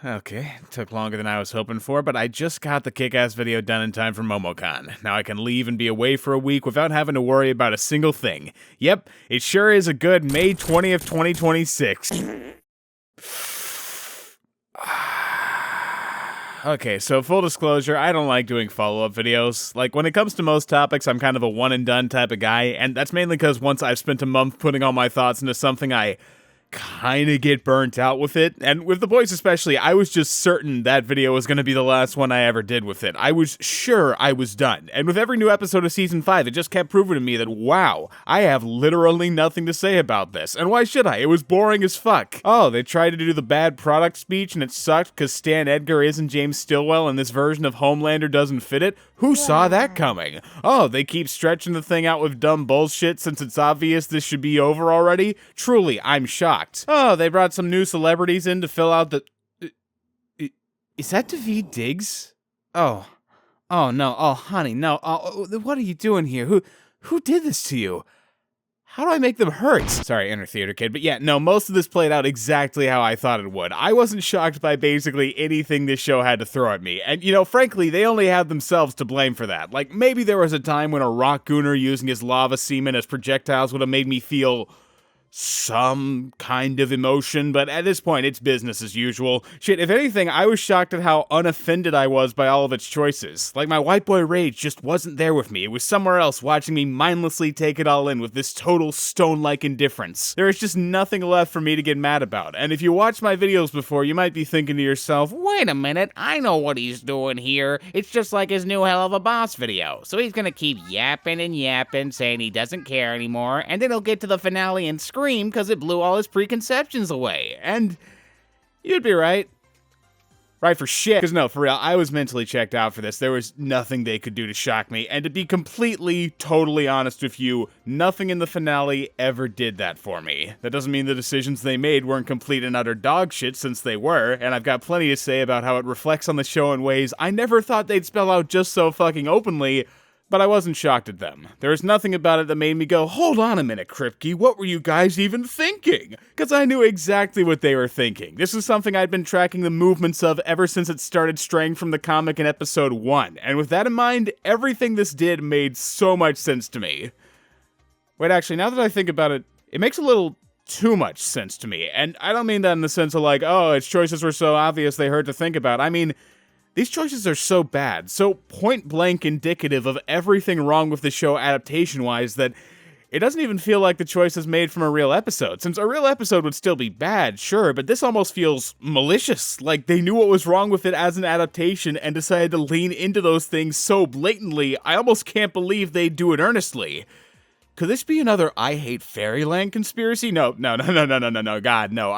Okay, took longer than I was hoping for, but I just got the kick-ass video done in time for MomoCon. Now I can leave and be away for a week without having to worry about a single thing. Yep, it sure is a good May 20th, 2026. Okay, so full disclosure, I don't like doing follow-up videos. Like, when it comes to most topics, I'm kind of a one-and-done type of guy, and that's mainly because once I've spent a month putting all my thoughts into something, I kind of get burnt out with it. And with the boys especially, I was just certain that video was going to be the last one I ever did with it. I was sure I was done. And with every new episode of Season 5, it just kept proving to me that, wow, I have literally nothing to say about this. And why should I? It was boring as fuck. Oh, they tried to do the bad product speech and it sucked because Stan Edgar isn't James Stillwell and this version of Homelander doesn't fit it? Who saw that coming? Oh, they keep stretching the thing out with dumb bullshit since it's obvious this should be over already? Truly, I'm shocked. Oh, they brought some new celebrities in to fill out the... Is that Daveed Diggs? Oh no, oh honey, no, oh, what are you doing here? Who did this to you? How do I make them hurt? Sorry, inner theater kid, but yeah, no, most of this played out exactly how I thought it would. I wasn't shocked by basically anything this show had to throw at me, and you know, frankly, they only have themselves to blame for that. Like, maybe there was a time when a rock gooner using his lava semen as projectiles would have made me feel some kind of emotion, but at this point, it's business as usual. Shit, if anything, I was shocked at how unoffended I was by all of its choices. Like, my white boy rage just wasn't there with me. It was somewhere else watching me mindlessly take it all in with this total stone-like indifference. There is just nothing left for me to get mad about, and if you watched my videos before, you might be thinking to yourself, wait a minute, I know what he's doing here. It's just like his new Hell of a Boss video. So he's gonna keep yapping and yapping, saying he doesn't care anymore, and then he'll get to the finale and scream because it blew all his preconceptions away. And you'd be right. Right for shit. Because no, for real, I was mentally checked out for this. There was nothing they could do to shock me. And to be completely, totally honest with you, nothing in the finale ever did that for me. That doesn't mean the decisions they made weren't complete and utter dog shit, since they were. And I've got plenty to say about how it reflects on the show in ways I never thought they'd spell out just so fucking openly. But I wasn't shocked at them. There was nothing about it that made me go, hold on a minute, Kripke, what were you guys even thinking? Because I knew exactly what they were thinking. This is something I'd been tracking the movements of ever since it started straying from the comic in episode 1. And with that in mind, everything this did made so much sense to me. Wait, actually, now that I think about it, it makes a little too much sense to me. And I don't mean that in the sense of like, oh, its choices were so obvious they hurt to think about. I mean, these choices are so bad, so point-blank indicative of everything wrong with the show adaptation-wise that it doesn't even feel like the choices made from a real episode. Since a real episode would still be bad, sure, but this almost feels malicious. Like they knew what was wrong with it as an adaptation and decided to lean into those things so blatantly, I almost can't believe they'd do it earnestly. Could this be another I Hate Fairyland conspiracy? No, God, no,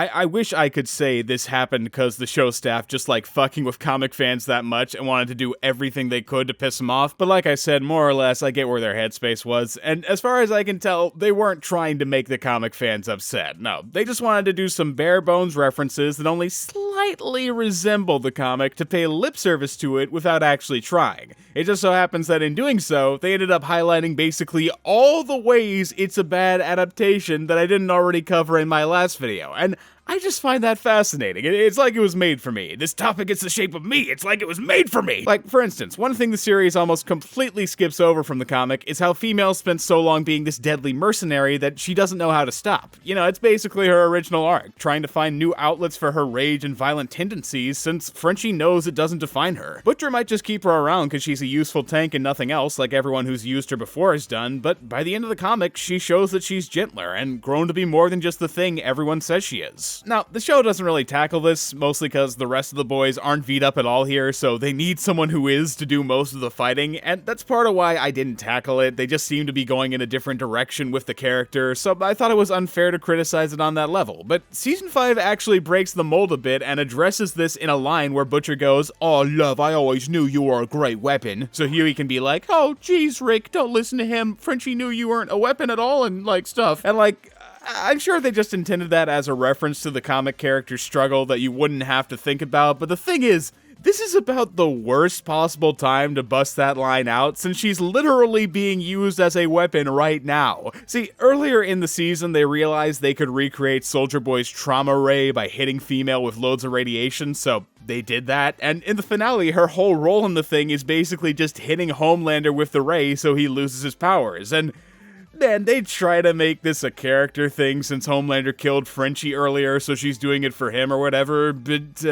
I wish I could say this happened because the show staff just like fucking with comic fans that much and wanted to do everything they could to piss them off, but like I said, more or less, I get where their headspace was, and as far as I can tell, they weren't trying to make the comic fans upset. No, they just wanted to do some bare-bones references that only slightly resemble the comic to pay lip service to it without actually trying. It just so happens that in doing so, they ended up highlighting basically all the ways it's a bad adaptation that I didn't already cover in my last video, and I just find that fascinating. It's like it was made for me. This topic is the shape of me. It's like it was made for me. Like, for instance, one thing the series almost completely skips over from the comic is how female spent so long being this deadly mercenary that she doesn't know how to stop. You know, it's basically her original arc, trying to find new outlets for her rage and violent tendencies since Frenchie knows it doesn't define her. Butcher might just keep her around because she's a useful tank and nothing else like everyone who's used her before has done, but by the end of the comic, she shows that she's gentler and grown to be more than just the thing everyone says she is. Now, the show doesn't really tackle this, mostly because the rest of the boys aren't V'd up at all here, so they need someone who is to do most of the fighting, and that's part of why I didn't tackle it. They just seem to be going in a different direction with the character, so I thought it was unfair to criticize it on that level. But Season 5 actually breaks the mold a bit and addresses this in a line where Butcher goes, "Oh, love, I always knew you were a great weapon." So Huey can be like, "Oh, geez, Rick, don't listen to him. Frenchie knew you weren't a weapon at all," and like stuff. And like, I'm sure they just intended that as a reference to the comic character's struggle that you wouldn't have to think about, but the thing is, this is about the worst possible time to bust that line out, since she's literally being used as a weapon right now. See, earlier in the season, they realized they could recreate Soldier Boy's trauma ray by hitting female with loads of radiation, so they did that, and in the finale, her whole role in the thing is basically just hitting Homelander with the ray so he loses his powers, and man, they try to make this a character thing since Homelander killed Frenchie earlier, so she's doing it for him or whatever, but,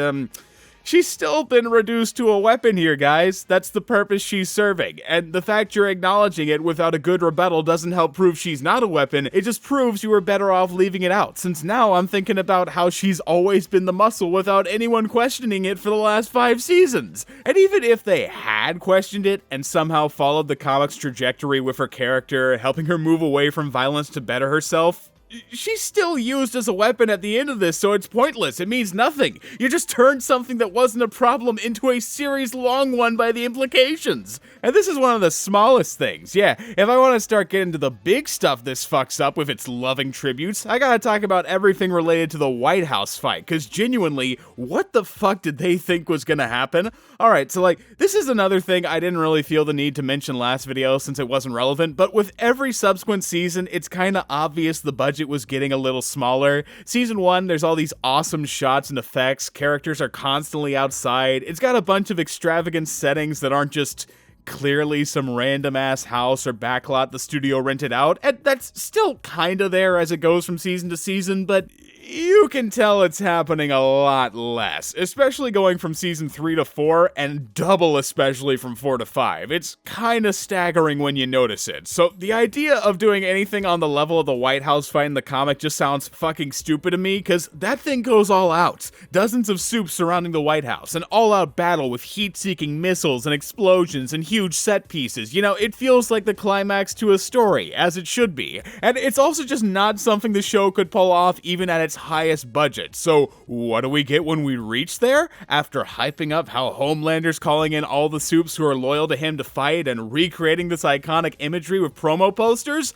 she's still been reduced to a weapon here, guys. That's the purpose she's serving. And the fact you're acknowledging it without a good rebuttal doesn't help prove she's not a weapon. It just proves you were better off leaving it out, since now I'm thinking about how she's always been the muscle without anyone questioning it for the last 5 seasons. And even if they had questioned it and somehow followed the comic's trajectory with her character, helping her move away from violence to better herself, she's still used as a weapon at the end of this, so it's pointless. It means nothing. You just turned something that wasn't a problem into a series-long one by the implications. And this is one of the smallest things. Yeah, if I want to start getting to the big stuff this fucks up with its loving tributes, I gotta talk about everything related to the White House fight, because genuinely, what the fuck did they think was gonna happen? Alright, so this is another thing I didn't really feel the need to mention last video since it wasn't relevant, but with every subsequent season, it's kinda obvious the budget was getting a little smaller. Season 1, there's all these awesome shots and effects, characters are constantly outside, it's got a bunch of extravagant settings that aren't just clearly some random ass house or backlot the studio rented out, and that's still kinda there as it goes from season to season, but you can tell it's happening a lot less, especially going from season 3 to 4, and double especially from 4 to 5. It's kinda staggering when you notice it. So the idea of doing anything on the level of the White House fight in the comic just sounds fucking stupid to me, cause that thing goes all out. Dozens of soups surrounding the White House, an all-out battle with heat-seeking missiles and explosions and huge set pieces. You know, it feels like the climax to a story, as it should be. And it's also just not something the show could pull off even at its highest budget. So what do we get when we reach there? After hyping up how Homelander's calling in all the soups who are loyal to him to fight and recreating this iconic imagery with promo posters,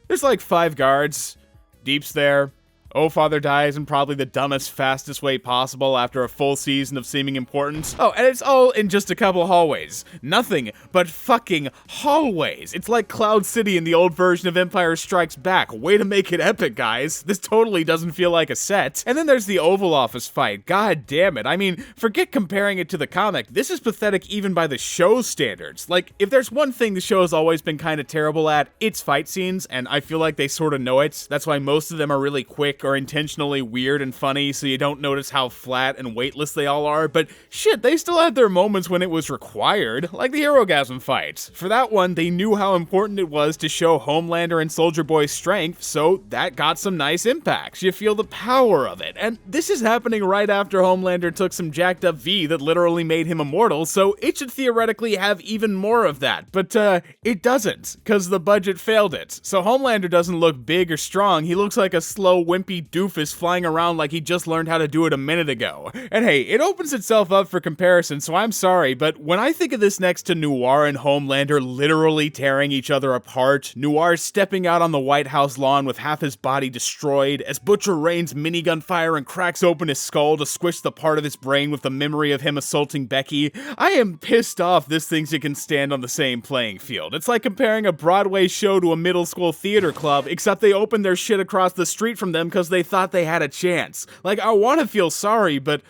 there's 5 guards. Deep's there. Oh Father dies in probably the dumbest, fastest way possible after a full season of seeming importance. Oh, and it's all in just a couple hallways. Nothing but fucking hallways. It's like Cloud City in the old version of Empire Strikes Back. Way to make it epic, guys. This totally doesn't feel like a set. And then there's the Oval Office fight. God damn it. I mean, forget comparing it to the comic. This is pathetic even by the show's standards. If there's one thing the show has always been kind of terrible at, it's fight scenes, and I feel like they sort of know it. That's why most of them are really quick or intentionally weird and funny, so you don't notice how flat and weightless they all are, but shit, they still had their moments when it was required, like the Herogasm fight. For that one, they knew how important it was to show Homelander and Soldier Boy's strength, so that got some nice impacts. You feel the power of it, and this is happening right after Homelander took some jacked up V that literally made him immortal, so it should theoretically have even more of that, but it doesn't, cause the budget failed it. So Homelander doesn't look big or strong, he looks like a slow, wimpy doofus flying around like he just learned how to do it a minute ago. And hey, it opens itself up for comparison, so I'm sorry, but when I think of this next to Noir and Homelander literally tearing each other apart, Noir stepping out on the White House lawn with half his body destroyed, as Butcher rains minigun fire and cracks open his skull to squish the part of his brain with the memory of him assaulting Becky, I am pissed off this thinks it can stand on the same playing field. It's like comparing a Broadway show to a middle school theater club, except they opened their shit across the street from them because they thought they had a chance. I want to feel sorry, but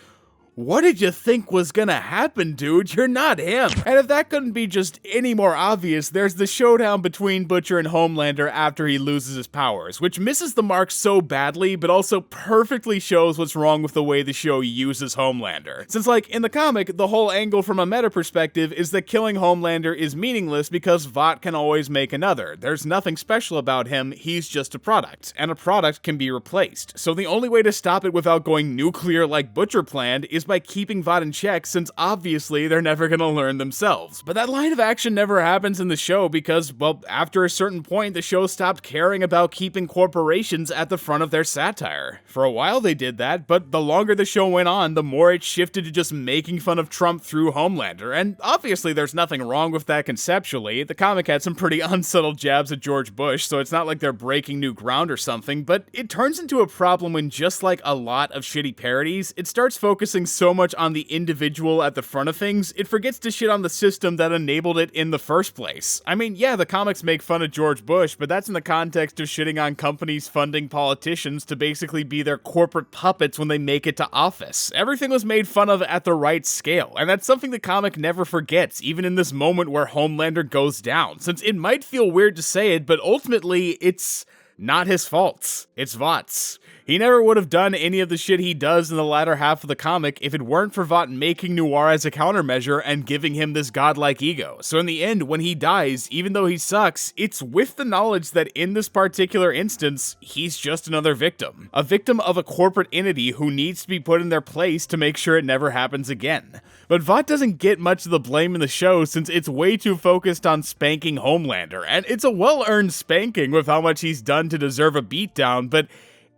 what did you think was gonna happen, dude? You're not him. And if that couldn't be just any more obvious, there's the showdown between Butcher and Homelander after he loses his powers, which misses the mark so badly, but also perfectly shows what's wrong with the way the show uses Homelander. Since, in the comic, the whole angle from a meta perspective is that killing Homelander is meaningless because Vought can always make another. There's nothing special about him, he's just a product, and a product can be replaced. So the only way to stop it without going nuclear like Butcher planned is by keeping Vought in check, since obviously they're never gonna learn themselves. But that line of action never happens in the show because, well, after a certain point, the show stopped caring about keeping corporations at the front of their satire. For a while they did that, but the longer the show went on, the more it shifted to just making fun of Trump through Homelander, and obviously there's nothing wrong with that conceptually. The comic had some pretty unsubtle jabs at George Bush, so it's not like they're breaking new ground or something, but it turns into a problem when, just like a lot of shitty parodies, it starts focusing so much on the individual at the front of things, it forgets to shit on the system that enabled it in the first place. I mean, yeah, the comics make fun of George Bush, but that's in the context of shitting on companies funding politicians to basically be their corporate puppets when they make it to office. Everything was made fun of at the right scale, and that's something the comic never forgets, even in this moment where Homelander goes down, since it might feel weird to say it, but ultimately, it's not his fault. It's Vought's. He never would have done any of the shit he does in the latter half of the comic if it weren't for Vought making Noir as a countermeasure and giving him this godlike ego. So in the end, when he dies, even though he sucks, it's with the knowledge that in this particular instance, he's just another victim. A victim of a corporate entity who needs to be put in their place to make sure it never happens again. But Vought doesn't get much of the blame in the show since it's way too focused on spanking Homelander, and it's a well-earned spanking with how much he's done to deserve a beatdown, but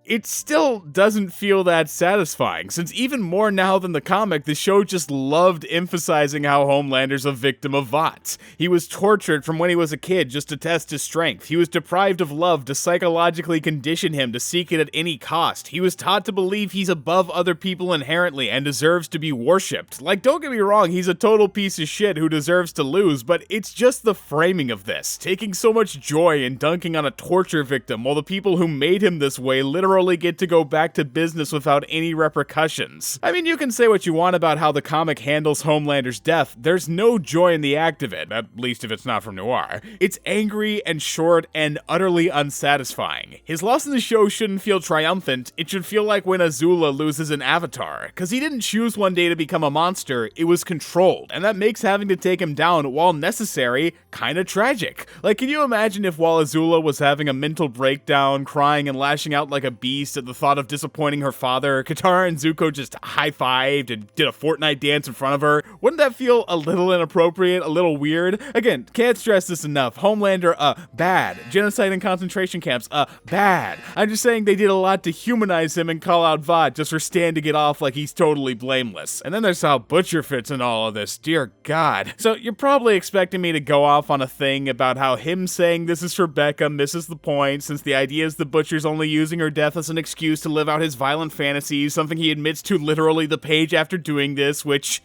it still doesn't feel that satisfying, since even more now than the comic, the show just loved emphasizing how Homelander's a victim of Vought. He was tortured from when he was a kid just to test his strength. He was deprived of love to psychologically condition him to seek it at any cost. He was taught to believe he's above other people inherently and deserves to be worshipped. Like, don't get me wrong, he's a total piece of shit who deserves to lose, but it's just the framing of this, taking so much joy in dunking on a torture victim while the people who made him this way literally get to go back to business without any repercussions. I mean, you can say what you want about how the comic handles Homelander's death, there's no joy in the act of it, at least if it's not from Noir. It's angry and short and utterly unsatisfying. His loss in the show shouldn't feel triumphant, it should feel like when Azula loses an avatar, cause he didn't choose one day to become a monster, it was controlled, and that makes having to take him down, while necessary, kinda tragic. Like, can you imagine if while Azula was having a mental breakdown, crying and lashing out like a beast at the thought of disappointing her father, Katara and Zuko just high-fived and did a Fortnite dance in front of her? Wouldn't that feel a little inappropriate, a little weird? Again, can't stress this enough. Homelander, bad. Genocide in concentration camps, bad. I'm just saying they did a lot to humanize him and call out Vought just for standing it off like he's totally blameless. And then there's how Butcher fits in all of this, dear God. So you're probably expecting me to go off on a thing about how him saying this is for Becca misses the point, since the idea is the Butcher's only using her death as an excuse to live out his violent fantasies, something he admits to literally the page after doing this, which,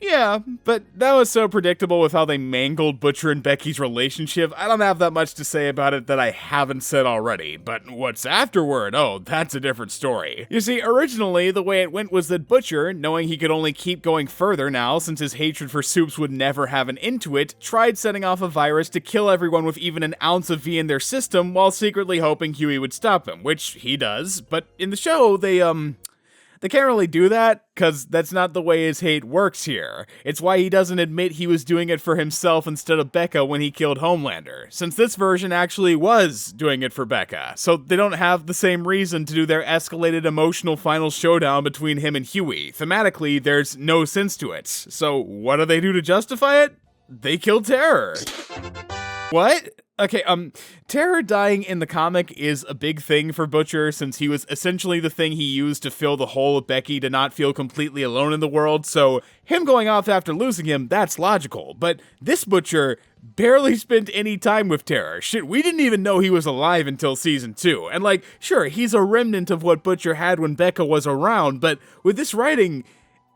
yeah, but that was so predictable with how they mangled Butcher and Becky's relationship. I don't have that much to say about it that I haven't said already, but what's afterward? Oh, that's a different story. You see, originally, the way it went was that Butcher, knowing he could only keep going further now since his hatred for Soups would never have an end to it, tried setting off a virus to kill everyone with even an ounce of V in their system while secretly hoping Huey would stop him, which he does, but in the show, they can't really do that, cause that's not the way his hate works here. It's why he doesn't admit he was doing it for himself instead of Becca when he killed Homelander, since this version actually was doing it for Becca, so they don't have the same reason to do their escalated emotional final showdown between him and Huey. Thematically, there's no sense to it. So what do they do to justify it? They kill Terror. What? Okay, Terror dying in the comic is a big thing for Butcher since he was essentially the thing he used to fill the hole of Becky to not feel completely alone in the world, so him going off after losing him, that's logical. But this Butcher barely spent any time with Terror. Shit, we didn't even know he was alive until season 2. And like, sure, he's a remnant of what Butcher had when Becca was around, but with this writing,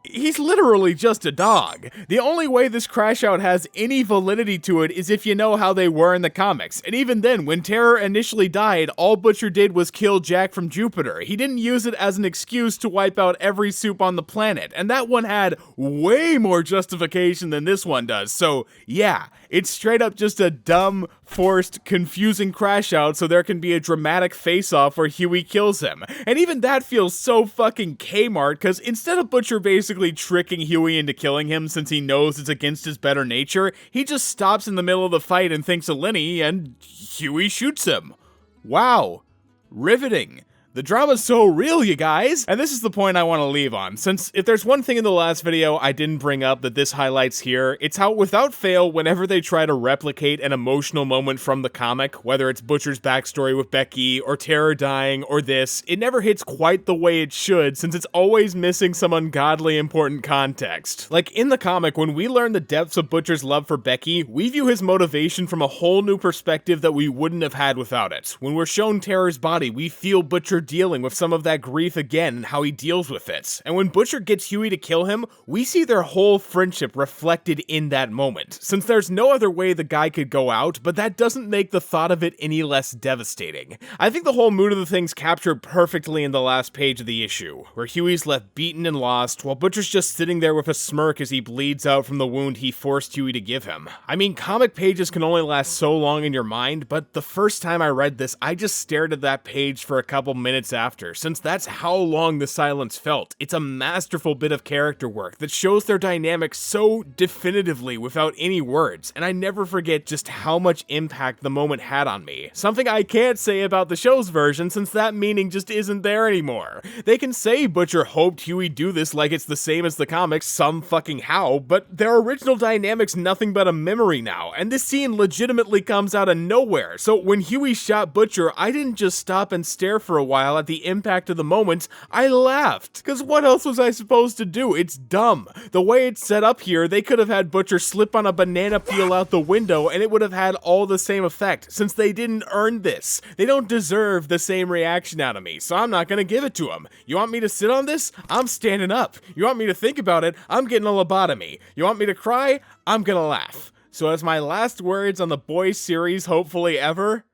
he's literally just a dog. The only way this crash out has any validity to it is if you know how they were in the comics. And even then, when Terror initially died, all Butcher did was kill Jack from Jupiter. He didn't use it as an excuse to wipe out every soup on the planet. And that one had way more justification than this one does. So yeah, it's straight up just a dumb, forced, confusing crash out so there can be a dramatic face-off where Huey kills him. And even that feels so fucking Kmart, because instead of Butcher basically tricking Huey into killing him since he knows it's against his better nature, he just stops in the middle of the fight and thinks of Lenny, and Huey shoots him. Wow. Riveting. The drama's so real, you guys! And this is the point I want to leave on, since if there's one thing in the last video I didn't bring up that this highlights here, it's how without fail, whenever they try to replicate an emotional moment from the comic, whether it's Butcher's backstory with Becky, or Terror dying, or this, it never hits quite the way it should, since it's always missing some ungodly important context. Like in the comic, when we learn the depths of Butcher's love for Becky, we view his motivation from a whole new perspective that we wouldn't have had without it. When we're shown Terror's body, we feel Butcher dealing with some of that grief again and how he deals with it. And when Butcher gets Huey to kill him, we see their whole friendship reflected in that moment. Since there's no other way the guy could go out, but that doesn't make the thought of it any less devastating. I think the whole mood of the thing's captured perfectly in the last page of the issue, where Huey's left beaten and lost, while Butcher's just sitting there with a smirk as he bleeds out from the wound he forced Huey to give him. I mean, comic pages can only last so long in your mind, but the first time I read this, I just stared at that page for a couple minutes after, since that's how long the silence felt. It's a masterful bit of character work that shows their dynamic so definitively without any words, and I never forget just how much impact the moment had on me. Something I can't say about the show's version, since that meaning just isn't there anymore. They can say Butcher hoped Huey do this like it's the same as the comics some fucking how, but their original dynamic's nothing but a memory now, and this scene legitimately comes out of nowhere. So when Huey shot Butcher, I didn't just stop and stare for a while at the impact of the moment, I laughed. Cause what else was I supposed to do? It's dumb. The way it's set up here, they could have had Butcher slip on a banana peel out the window and it would have had all the same effect, since they didn't earn this. They don't deserve the same reaction out of me, so I'm not gonna give it to them. You want me to sit on this? I'm standing up. You want me to think about it? I'm getting a lobotomy. You want me to cry? I'm gonna laugh. So as my last words on the Boys series, hopefully ever,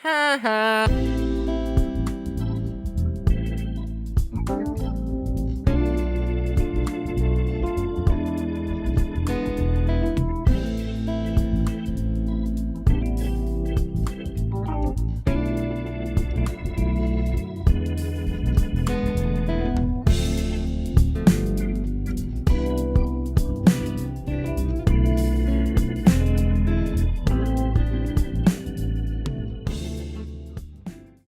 ha ha.